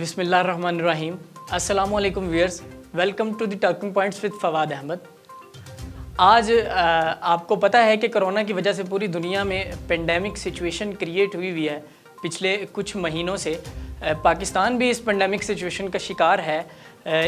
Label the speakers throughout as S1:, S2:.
S1: बिस्मिल्लाहिर्रहमानिर्रहीम। अस्सलामु अलैकुम viewers, welcome to the talking points with Fawad Ahmed. आज आपको पता है कि कोरोना की वजह से पूरी दुनिया में पेंडेमिक सिचुएशन क्रिएट हुई है। पिछले कुछ महीनों से पाकिस्तान भी इस पेंडेमिक सिचुएशन का शिकार है।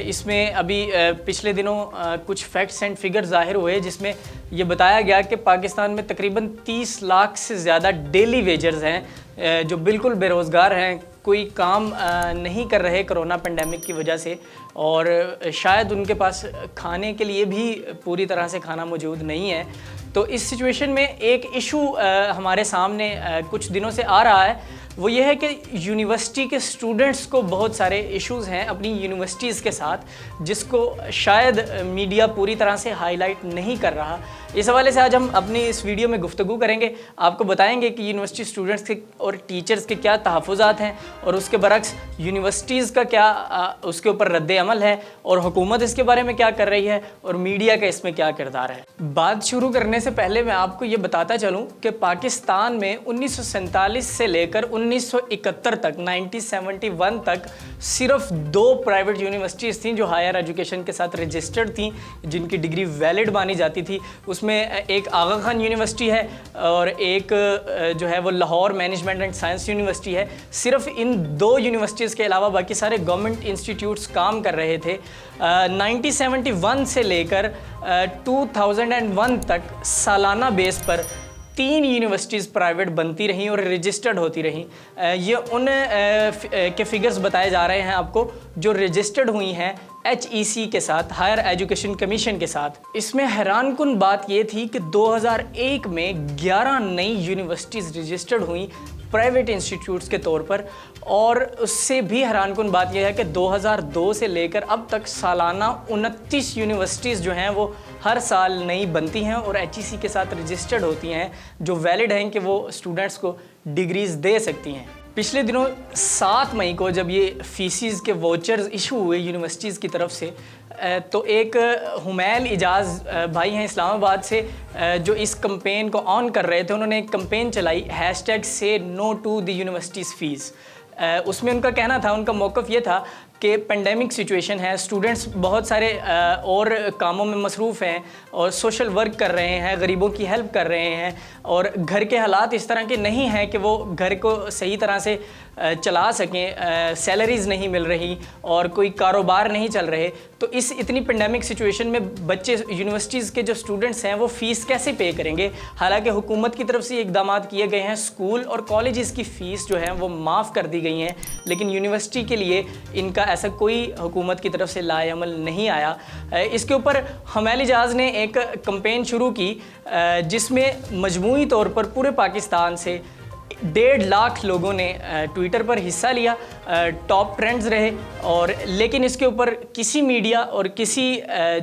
S1: इसमें अभी पिछले दिनों कुछ फैक्ट्स एंड फिगर ज़ाहिर हुए जिसमें ये बताया गया कि पाकिस्तान में तकरीबन 30 लाख से ज़्यादा डेली वेजर्स हैं जो बिल्कुल बेरोज़गार हैं, कोई काम नहीं कर रहे कोरोना पेंडेमिक की वजह से, और शायद उनके पास खाने के लिए भी पूरी तरह से खाना मौजूद नहीं है। तो इस सिचुएशन में एक इशू हमारे सामने कुछ दिनों से आ रहा है, वो ये है कि यूनिवर्सिटी के स्टूडेंट्स को बहुत सारे इश्यूज़ हैं अपनी यूनिवर्सिटीज़ के साथ, जिसको शायद मीडिया पूरी तरह से हाईलाइट नहीं कर रहा। इस हवाले से आज हम अपनी इस वीडियो में गुफ्तगू करेंगे, आपको बताएंगे कि यूनिवर्सिटी स्टूडेंट्स के और टीचर्स के क्या तहफ़्फ़ुज़ात हैं और उसके बरक्स यूनिवर्सिटीज़ का क्या उसके ऊपर रद्द अमल है और हुकूमत इसके बारे में क्या कर रही है और मीडिया का इसमें क्या किरदार है। बात शुरू करने से पहले मैं आपको ये बताता चलूँ कि पाकिस्तान में 1947 से लेकर 1971 तक 1971 तक सिर्फ 2 प्राइवेट यूनिवर्सिटीज़ थीं जो हायर एजुकेशन के साथ रजिस्टर्ड थीं, जिनकी डिग्री वैलिड मानी जाती थी। उसमें एक आगा खान यूनिवर्सिटी है और एक जो है वो Lahore management and science university है। सिर्फ इन 2 यूनिवर्सिटीज़ के अलावा बाकी सारे गवर्नमेंट इंस्टीट्यूट्स काम कर रहे थे। 1971 से लेकर 2001 तक सालाना बेस पर 3 यूनिवर्सिटीज़ प्राइवेट बनती रहीं और रजिस्टर्ड होती रहीं। ये उन के फिगर्स बताए जा रहे हैं आपको जो रजिस्टर्ड हुई हैं HEC के साथ, हायर एजुकेशन कमीशन के साथ। इसमें हैरानकुन बात ये थी कि 2001 में 11 नई यूनिवर्सिटीज़ रजिस्टर्ड हुई प्राइवेट इंस्टीट्यूट्स के तौर पर, और उससे भी हैरानकुन बात यह है कि 2002 से लेकर अब तक सालाना 29 यूनिवर्सिटीज़ जो हैं वो हर साल नई बनती हैं और HEC के साथ रजिस्टर्ड होती हैं, जो वैलिड हैं कि वो स्टूडेंट्स को डिग्रीज़ दे सकती हैं। पिछले दिनों 7 मई को जब ये फीसिस के वाउचर्स इशू हुए यूनिवर्सिटीज़ की तरफ से, तो एक हुमैल इजाज़ भाई हैं इस्लामाबाद से जो इस कैंपेन को ऑन कर रहे थे। उन्होंने एक कैंपेन चलाई #say no to the universities fees. उसमें उनका कहना था, उनका मौक़िफ़ ये था कि पेंडेमिक सिचुएशन है, स्टूडेंट्स बहुत सारे और कामों में मसरूफ़ हैं और सोशल वर्क कर रहे हैं, गरीबों की हेल्प कर रहे हैं, और घर के हालात इस तरह के नहीं हैं कि वो घर को सही तरह से चला सकें, सैलरीज़ नहीं मिल रही और कोई कारोबार नहीं चल रहे। तो इस इतनी पेंडेमिक सिचुएशन में बच्चे, यूनिवर्सिटीज़ के जो स्टूडेंट्स हैं वो फ़ीस कैसे पे करेंगे। हालांकि हुकूमत की तरफ से इक़दाम किए गए हैं, स्कूल और कॉलेजेस की फ़ीस जो है वो माफ़ कर दी गई हैं, लेकिन यूनिवर्सिटी के लिए इनका ऐसा कोई हुकूमत की तरफ से लाएअमल नहीं आया। इसके ऊपर हुमैल इजाज़ ने एक कैंपेन शुरू की जिसमें मजमूई तौर पर पूरे पाकिस्तान से 1.5 लाख लोगों ने ट्विटर पर हिस्सा लिया, टॉप ट्रेंड्स रहे, और लेकिन इसके ऊपर किसी मीडिया और किसी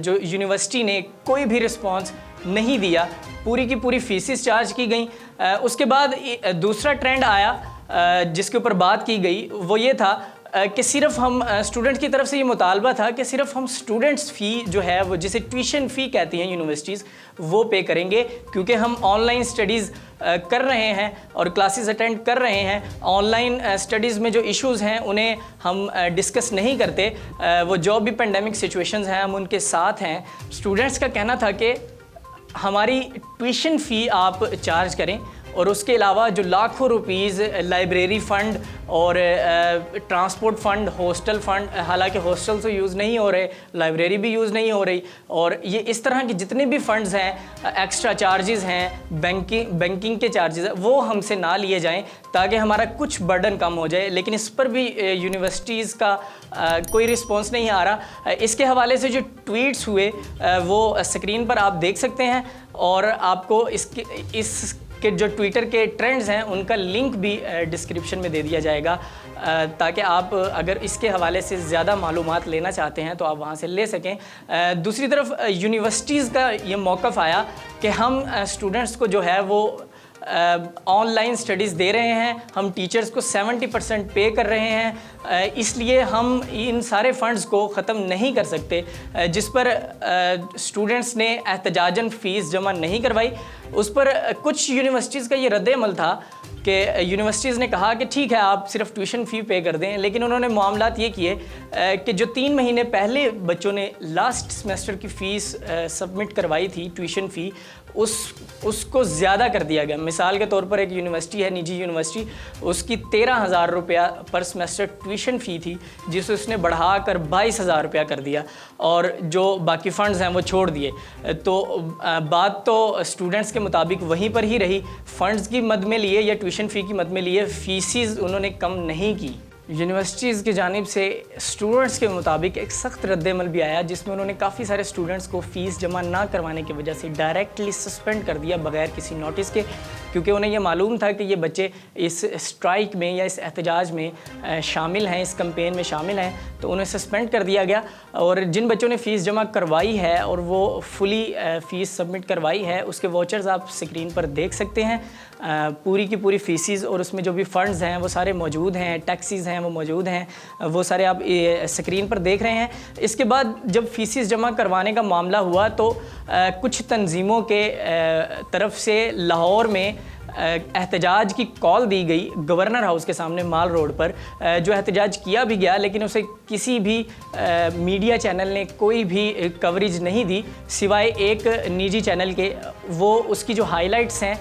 S1: जो यूनिवर्सिटी ने कोई भी रिस्पांस नहीं दिया। पूरी की पूरी फीसिस चार्ज की गई। उसके बाद दूसरा ट्रेंड आया जिसके ऊपर बात की गई, वो ये था कि सिर्फ हम स्टूडेंट्स की तरफ से ये मुतालबा था कि सिर्फ हम स्टूडेंट्स फ़ी जो है वो जिसे ट्यूशन फ़ी कहती हैं यूनिवर्सिटीज़, वो पे करेंगे, क्योंकि हम ऑनलाइन स्टडीज़ कर रहे हैं और क्लासेस अटेंड कर रहे हैं। ऑनलाइन स्टडीज़ में जो इश्यूज़ हैं उन्हें हम डिस्कस नहीं करते। वो जो भी पेंडेमिक सिचुएशंस हैं हम उनके साथ हैं। स्टूडेंट्स का कहना था कि हमारी ट्यूशन फ़ी आप चार्ज करें, और उसके अलावा जो लाखों रुपीज़ लाइब्रेरी फ़ंड और ट्रांसपोर्ट फ़ंड, हॉस्टल फ़ंड, हालांकि हॉस्टल तो यूज़ नहीं हो रहे, लाइब्रेरी भी यूज़ नहीं हो रही, और ये इस तरह के जितने भी फ़ंड्स हैं, एक्स्ट्रा चार्जेस हैं, बैंकिंग के चार्जेस हैं, वो हमसे ना लिए जाएं ताकि हमारा कुछ बर्डन कम हो जाए। लेकिन इस पर भी यूनिवर्सिटीज़ का कोई रिस्पॉन्स नहीं आ रहा। इसके हवाले से जो ट्वीट्स हुए वो स्क्रीन पर आप देख सकते हैं, और आपको इसके जो ट्विटर के ट्रेंड्स हैं उनका लिंक भी डिस्क्रिप्शन में दे दिया जाएगा, ताकि आप अगर इसके हवाले से ज़्यादा मालूमात लेना चाहते हैं तो आप वहाँ से ले सकें। दूसरी तरफ यूनिवर्सिटीज़ का ये मौक़िफ़ आया कि हम स्टूडेंट्स को जो है वो آن لائن اسٹڈیز دے رہے ہیں, ہم ٹیچرز کو 70% پے کر رہے ہیں, اس لیے ہم ان سارے فنڈز کو ختم نہیں کر سکتے. جس پر اسٹوڈنٹس نے احتجاجاً فیس جمع نہیں کروائی. اس پر کچھ یونیورسٹیز کا یہ رد عمل تھا کہ یونیورسٹیز نے کہا کہ ٹھیک ہے آپ صرف ٹیوشن فی پے کر دیں, لیکن انہوں نے معاملات یہ کیے کہ جو 3 مہینے پہلے بچوں نے لاسٹ سیمسٹر کی فیس سبمٹ کروائی تھی ٹیوشن فی, اس کو زیادہ کر دیا گیا. مثال کے طور پر ایک یونیورسٹی ہے, نجی یونیورسٹی, اس کی 13,000 روپیہ پر سیمسٹر ٹیوشن فی تھی, جسے اس نے بڑھا کر 22,000 روپیہ کر دیا, اور جو باقی فنڈز ہیں وہ چھوڑ دیے. تو بات تو اسٹوڈنٹس کے مطابق وہیں پر ہی رہی, فنڈز کی مد میں لیے یا ٹیوشن فی کی مد میں لیے, فیسز انہوں نے کم نہیں کی. یونیورسٹیز کی جانب سے اسٹوڈنٹس کے مطابق ایک سخت رد عمل بھی آیا, جس میں انہوں نے کافی سارے اسٹوڈنٹس کو فیس جمع نہ کروانے کی وجہ سے ڈائریکٹلی سسپینڈ کر دیا بغیر کسی نوٹس کے, کیونکہ انہیں یہ معلوم تھا کہ یہ بچے اس اسٹرائک میں یا اس احتجاج میں شامل ہیں, اس کمپین میں شامل ہیں, تو انہیں سسپینڈ کر دیا گیا. اور جن بچوں نے فیس جمع کروائی ہے اور وہ فلی فیس سبمٹ کروائی ہے, اس کے واچرز آپ اسکرین پر دیکھ سکتے ہیں. پوری کی پوری فیسز اور اس میں جو بھی فنڈز ہیں وہ سارے موجود ہیں, ٹیکسیز ہیں وہ موجود ہیں, وہ سارے آپ اسکرین پر دیکھ رہے ہیں. اس کے بعد جب فیسز جمع کروانے کا معاملہ ہوا تو کچھ تنظیموں کے طرف سے لاہور میں احتجاج کی کال دی گئی گورنر ہاؤس کے سامنے مال روڈ پر, جو احتجاج کیا بھی گیا, لیکن اسے کسی بھی میڈیا چینل نے کوئی بھی کوریج نہیں دی سوائے ایک نجی چینل کے. وہ اس کی جو ہائی لائٹس ہیں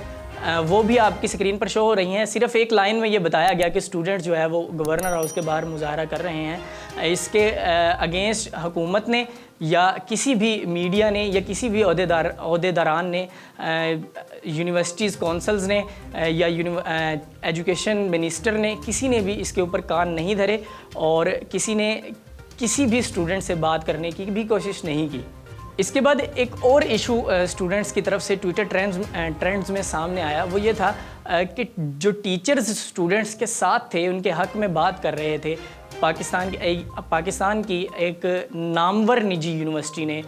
S1: وہ بھی آپ کی اسکرین پر شو ہو رہی ہیں. صرف ایک لائن میں یہ بتایا گیا کہ اسٹوڈنٹ جو ہے وہ گورنر ہاؤس کے باہر مظاہرہ کر رہے ہیں. اس کے اگینسٹ حکومت نے یا کسی بھی میڈیا نے یا کسی بھی عہدیداران نے, یونیورسٹیز کونسلز نے یا ایجوکیشن منسٹر نے, کسی نے بھی اس کے اوپر کان نہیں دھرے اور کسی نے کسی بھی اسٹوڈنٹ سے بات کرنے کی بھی کوشش نہیں کی. اس کے بعد ایک اور ایشو اسٹوڈنٹس کی طرف سے ٹویٹر ٹرینڈز میں سامنے آیا. وہ یہ تھا کہ جو ٹیچرز اسٹوڈنٹس کے ساتھ تھے ان کے حق میں بات کر رہے تھے. پاکستان کی ایک نامور نجی یونیورسٹی نے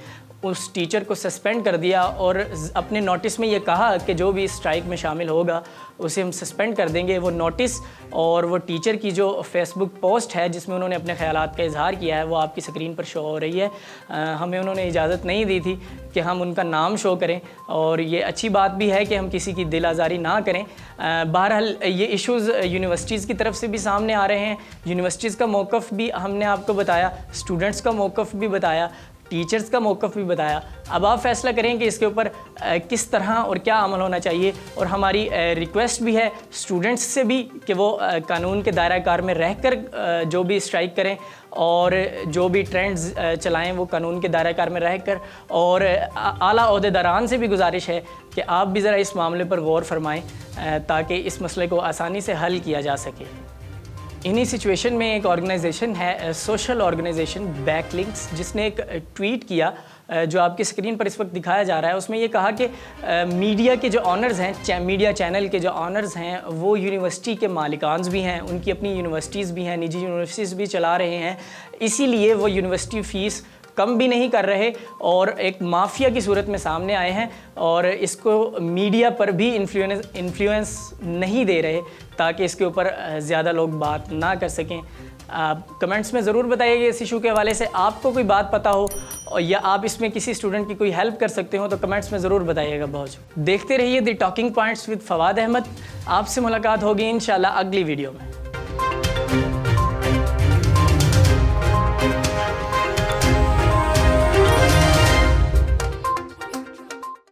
S1: اس ٹیچر کو سسپینڈ کر دیا اور اپنے نوٹس میں یہ کہا کہ جو بھی اسٹرائک میں شامل ہوگا اسے ہم سسپینڈ کر دیں گے. وہ نوٹس اور وہ ٹیچر کی جو فیس بک پوسٹ ہے جس میں انہوں نے اپنے خیالات کا اظہار کیا ہے وہ آپ کی اسکرین پر شو ہو رہی ہے. ہمیں انہوں نے اجازت نہیں دی تھی کہ ہم ان کا نام شو کریں, اور یہ اچھی بات بھی ہے کہ ہم کسی کی دل آزاری نہ کریں. بہرحال یہ ایشوز یونیورسٹیز کی طرف سے بھی سامنے آ رہے ہیں. یونیورسٹیز کا موقف بھی ہم نے آپ کو بتایا, اسٹوڈنٹس کا موقف بھی بتایا, ٹیچرز کا موقف بھی بتایا. اب آپ فیصلہ کریں کہ اس کے اوپر کس طرح اور کیا عمل ہونا چاہیے. اور ہماری ریکویسٹ بھی ہے اسٹوڈنٹس سے بھی کہ وہ قانون کے دائرہ کار میں رہ کر جو بھی اسٹرائک کریں اور جو بھی ٹرینڈز چلائیں وہ قانون کے دائرہ کار میں رہ کر. اور اعلیٰ عہدیداران سے بھی گزارش ہے کہ آپ بھی ذرا اس معاملے پر غور فرمائیں تاکہ اس مسئلے کو آسانی سے حل کیا جا سکے. انہی سچویشن میں ایک آرگنائزیشن ہے, سوشل آرگنائزیشن بیک لنکس, جس نے ایک ٹویٹ کیا جو آپ کی اسکرین پر اس وقت دکھایا جا رہا ہے. اس میں یہ کہا کہ میڈیا کے جو آنرز ہیں, میڈیا چینل کے جو آنرز ہیں وہ یونیورسٹی کے مالکانز بھی ہیں, ان کی اپنی یونیورسٹیز بھی ہیں, نجی یونیورسٹیز بھی چلا رہے ہیں, اسی لیے وہ یونیورسٹی فیس کم بھی نہیں کر رہے اور ایک مافیا کی صورت میں سامنے آئے ہیں, اور اس کو میڈیا پر بھی انفلوئنس نہیں دے رہے تاکہ اس کے اوپر زیادہ لوگ بات نہ کر سکیں. آپ کمنٹس میں ضرور بتائیے کہ اس ایشو کے حوالے سے آپ کو کوئی بات پتہ ہو یا آپ اس میں کسی اسٹوڈنٹ کی کوئی ہیلپ کر سکتے ہو تو کمنٹس میں ضرور بتائیے گا. بہت دیکھتے رہیے the talking points with Fawad Ahmed. آپ سے ملاقات ہوگی انشاءاللہ اگلی ویڈیو میں.